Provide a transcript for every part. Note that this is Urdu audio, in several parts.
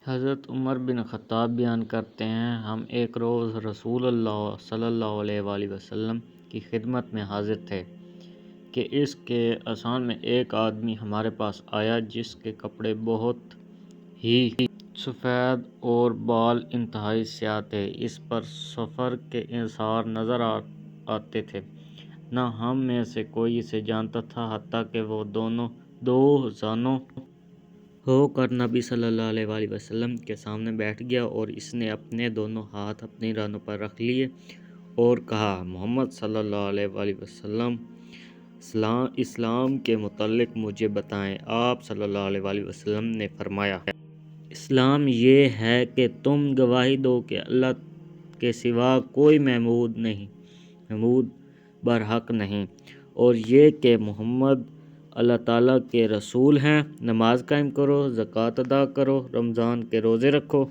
حضرت عمر بن خطاب بیان کرتے ہیں، ہم ایک روز رسول اللہ صلی اللہ علیہ وآلہ وسلم کی خدمت میں حاضر تھے کہ اس کے آسان میں ایک آدمی ہمارے پاس آیا جس کے کپڑے بہت ہی سفید اور بال انتہائی سیاہ تھے۔ اس پر سفر کے آثار نظر آتے تھے۔ نہ ہم میں سے کوئی اسے جانتا تھا حتیٰ کہ وہ دو زانوں ہو کر نبی صلی اللہ علیہ وآلہ وسلم کے سامنے بیٹھ گیا اور اس نے اپنے دونوں ہاتھ اپنی رانوں پر رکھ لیے اور کہا، محمد صلی اللہ علیہ وآلہ وسلم اسلام کے متعلق مجھے بتائیں۔ آپ صلی اللہ علیہ وآلہ وسلم نے فرمایا، اسلام یہ ہے کہ تم گواہی دو کہ اللہ کے سوا کوئی معبود برحق نہیں، اور یہ کہ محمد اللہ تعالیٰ کے رسول ہیں۔ نماز قائم کرو، زکوٰۃ ادا کرو، رمضان کے روزے رکھو،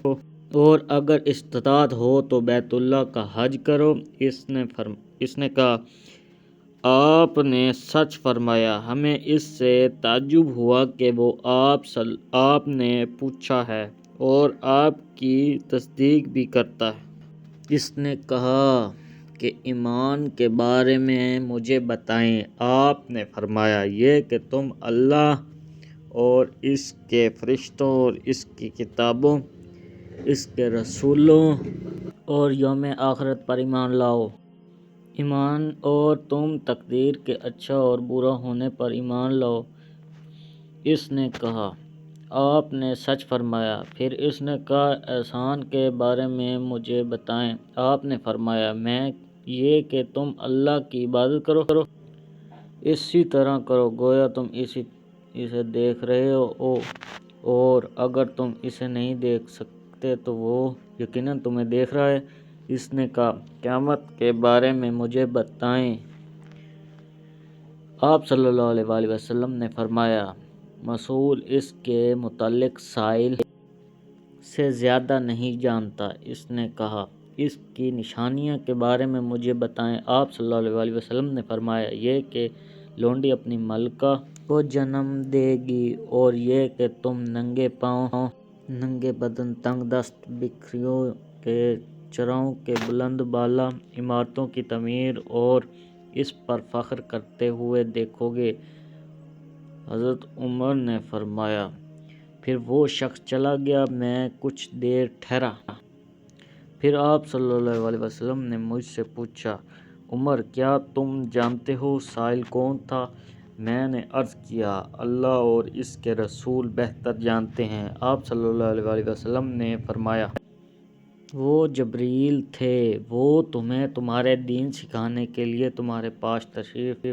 اور اگر استطاعت ہو تو بیت اللہ کا حج کرو۔ اس نے کہا، آپ نے سچ فرمایا۔ ہمیں اس سے تعجب ہوا کہ وہ آپ نے پوچھا ہے اور آپ کی تصدیق بھی کرتا ہے۔ اس نے کہا کہ ایمان کے بارے میں مجھے بتائیں۔ آپ نے فرمایا، یہ کہ تم اللہ اور اس کے فرشتوں اور اس کی کتابوں، اس کے رسولوں اور یوم آخرت پر ایمان لاؤ۔ اور تم تقدیر کے اچھا اور برا ہونے پر ایمان لاؤ۔ اس نے کہا، آپ نے سچ فرمایا۔ پھر اس نے کہا، احسان کے بارے میں مجھے بتائیں۔ آپ نے فرمایا، یہ کہ تم اللہ کی عبادت کرو، اسی طرح کرو گویا تم اسے دیکھ رہے ہو، اور اگر تم اسے نہیں دیکھ سکتے تو وہ یقیناً تمہیں دیکھ رہا ہے۔ اس نے کہا، قیامت کے بارے میں مجھے بتائیں۔ آپ صلی اللہ علیہ وآلہ وسلم نے فرمایا، مسئول اس کے متعلق سائل سے زیادہ نہیں جانتا۔ اس نے کہا، اس کی نشانیوں کے بارے میں مجھے بتائیں۔ آپ صلی اللہ علیہ وآلہ وسلم نے فرمایا، یہ کہ لونڈی اپنی ملکہ کو جنم دے گی، اور یہ کہ تم ننگے پاؤں، ننگے بدن، تنگ دست، بکریوں کے چراؤں کے بلند بالا عمارتوں کی تعمیر اور اس پر فخر کرتے ہوئے دیکھو گے۔ حضرت عمر نے فرمایا، پھر وہ شخص چلا گیا، میں کچھ دیر ٹھہرا۔ پھر آپ صلی اللہ علیہ وسلم نے مجھ سے پوچھا، عمر، کیا تم جانتے ہو سائل کون تھا؟ میں نے عرض کیا، اللہ اور اس کے رسول بہتر جانتے ہیں۔ آپ صلی اللہ علیہ وآلہ وسلم نے فرمایا، وہ جبریل تھے، وہ تمہیں تمہارے دین سکھانے کے لیے تمہارے پاس تشریف